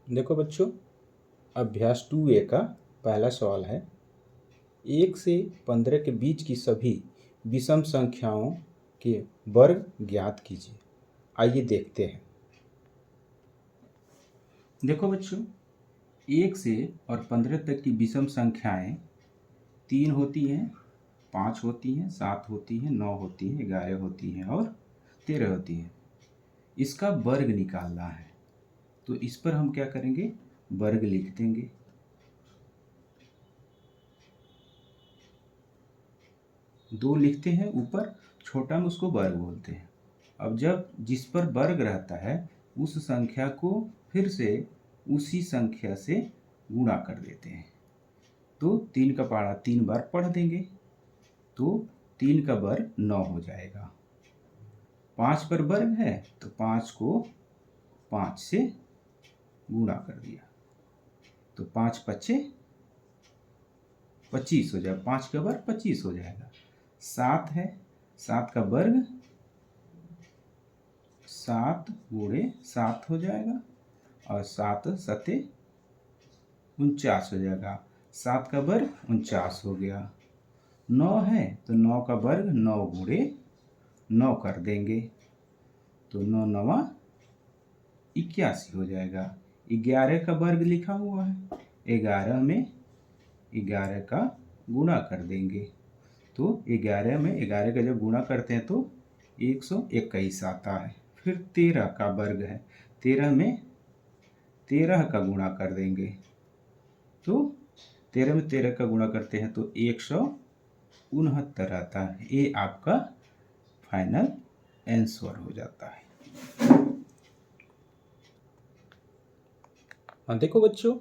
देखो बच्चों, अभ्यास 2A का पहला सवाल है, 1 से 15 के बीच की सभी विषम संख्याओं के वर्ग ज्ञात कीजिए। आइए देखते हैं। देखो बच्चों, 1 से और 15 तक की विषम संख्याएं 3 होती हैं, 5 होती हैं, 7 होती हैं, 9 होती हैं, 11 होती हैं और 13 होती हैं। इसका वर्ग निकालना है, तो इस पर हम क्या करेंगे, वर्ग लिख देंगे। दो लिखते हैं ऊपर, छोटा में उसको वर्ग बोलते हैं। अब जब जिस पर वर्ग रहता है उस संख्या को फिर से उसी संख्या से गुणा कर देते हैं। तो 3 का पहाड़ा 3 बार पढ़ देंगे तो 3 का वर्ग 9 हो जाएगा। 5 पर वर्ग है तो 5 को 5 से गुणा कर दिया तो 5 पच्चे 25 हो जाएगा। 5 का वर्ग 25 हो जाएगा। 7 है, 7 का वर्ग 7 गुणे 7 हो जाएगा और 7 सते 49 हो जाएगा। 7 का वर्ग 49 हो गया। 9 है तो 9 का वर्ग 9 गुणे 9 कर देंगे तो 9 नवा 81 हो जाएगा। 11 का वर्ग लिखा हुआ है, 11 में 11 का गुणा कर देंगे तो 11 में 11 का जब गुणा करते हैं तो 121 आता है। फिर 13 का वर्ग है, 13 में 13 का गुणा कर देंगे तो 13 में 13 का गुणा करते हैं तो 169 आता है। ये आपका फाइनल आंसर हो जाता है। देखो बच्चों,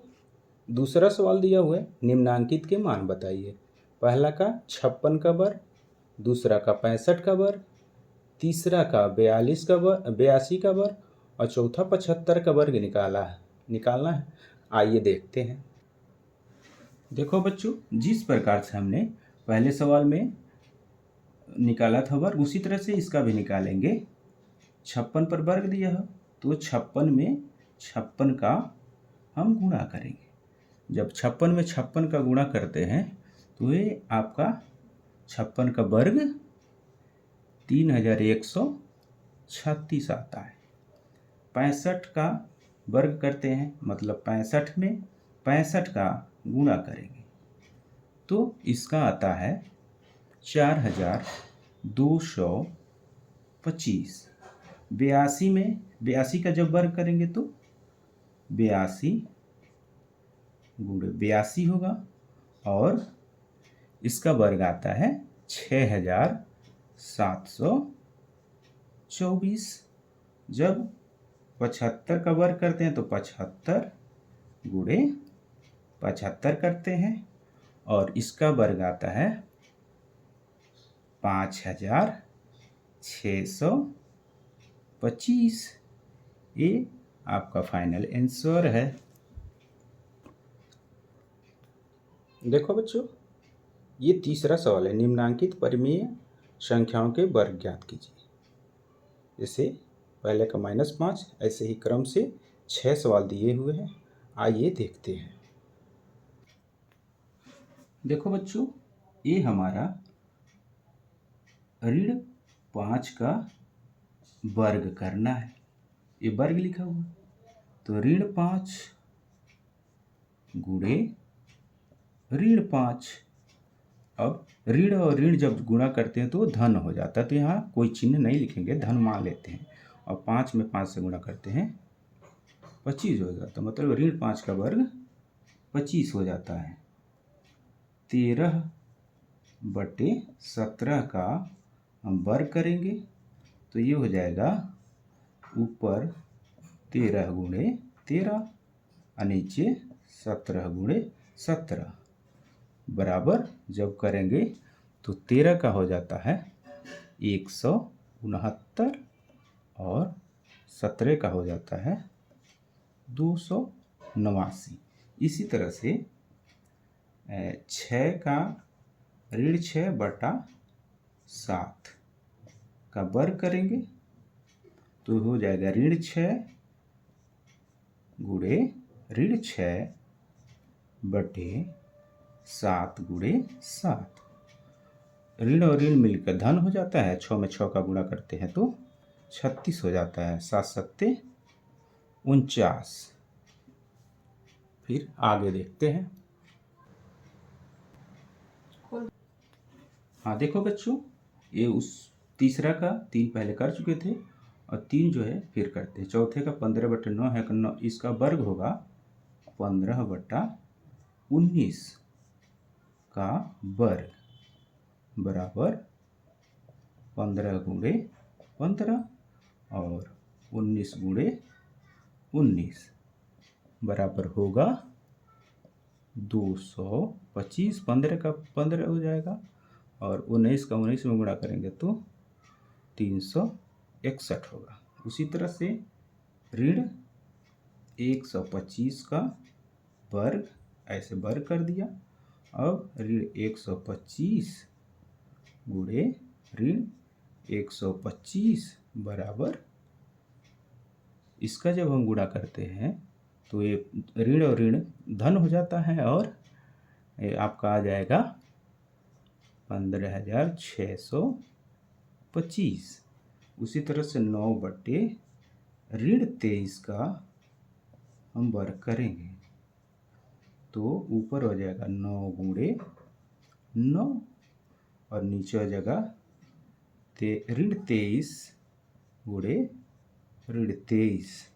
दूसरा सवाल दिया हुआ है, निम्नांकित के मान बताइए। पहला का 56 का वर्ग, दूसरा का 65 का वर्ग, तीसरा का 42 का वर्ग, 82 का वर्ग और चौथा 75 का वर्ग निकालना है। आइए देखते हैं। देखो बच्चों, जिस प्रकार से हमने पहले सवाल में निकाला था वर्ग उसी तरह से इसका भी निकालेंगे। 56 पर वर्ग दिया है तो 56 में 56 का हम गुणा करेंगे। जब 56 में 56 का गुणा करते हैं तो ये आपका 56 का वर्ग 3136 आता है। 65 का वर्ग करते हैं, मतलब 65 में 65 का गुणा करेंगे तो इसका आता है 4225। 82 में 82 का जब वर्ग करेंगे तो 82 गुणे 82 होगा और इसका वर्ग आता है 6724। जब 75 का वर्ग करते हैं तो 75 गुणे 75 करते हैं और इसका वर्ग आता है 5625। ये आपका फाइनल आंसर है। देखो बच्चों, ये तीसरा सवाल है, निम्नांकित परिमेय संख्याओं के वर्ग ज्ञात कीजिए। जैसे पहले का -5, ऐसे ही क्रम से 6 सवाल दिए हुए हैं। आइए देखते हैं। देखो बच्चों, ये हमारा ऋण 5 का वर्ग करना है। ये वर्ग लिखा हुआ तो ऋण 5 गुणे ऋण 5। अब ऋण और ऋण जब गुणा करते हैं तो धन हो जाता है, तो यहाँ कोई चिन्ह नहीं लिखेंगे, धन मान लेते हैं और 5 में 5 से गुणा करते हैं 25 हो जाता है। मतलब ऋण 5 का वर्ग 25 हो जाता है। 13/17 का हम वर्ग करेंगे तो ये हो जाएगा ऊपर 13 गुणे 13 और नीचे 17 गुणे 17 बराबर जब करेंगे तो 13 का हो जाता है 169 और 17 का हो जाता है 289। इसी तरह से 6 का ऋण 6/7 का वर्ग करेंगे तो हो जाएगा ऋण 6 गुणे ऋण 6/7 गुणे 7। ऋण और ऋण मिलकर धन हो जाता है, 6 में 6 का गुणा करते हैं तो 36 हो जाता है। 7 सत्ते 49। फिर आगे देखते हैं। हाँ देखो बच्चों, ये उस तीसरा का 3 पहले कर चुके थे और 3 जो है फिर करते हैं। चौथे का 15/9 है, 9 इसका वर्ग होगा 15/19 का वर्ग बराबर 15 गुणे 15 और 19 गुणे 19 बराबर होगा 225। 15 का 15 हो जाएगा और 19 का 19 में गुणा करेंगे तो 361 होगा। उसी तरह से ऋण 125 का वर्ग, ऐसे वर्ग कर दिया। अब ऋण 125 गुणे ऋण 125 बराबर, इसका जब हम गुणा करते हैं तो ये ऋण और ऋण धन हो जाता है और ये आपका आ जाएगा 15,625। उसी तरह से 9/ऋण 23 का हम वर्ग करेंगे तो ऊपर हो जाएगा 9 गुणे 9 और नीचे हो जाएगा ऋण 23 गुणे ऋण 23,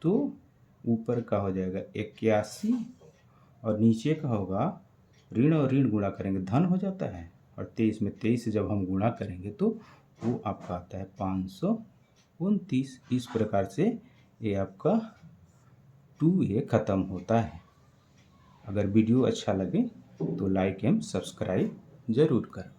तो ऊपर का हो जाएगा 81 और नीचे का होगा, ऋण और ऋण गुणा करेंगे धन हो जाता है और 23 में 23 से जब हम गुणा करेंगे तो वो आपका आता है 529। इस प्रकार से ये आपका 2A ख़त्म होता है। अगर वीडियो अच्छा लगे तो लाइक एवं सब्सक्राइब ज़रूर करें।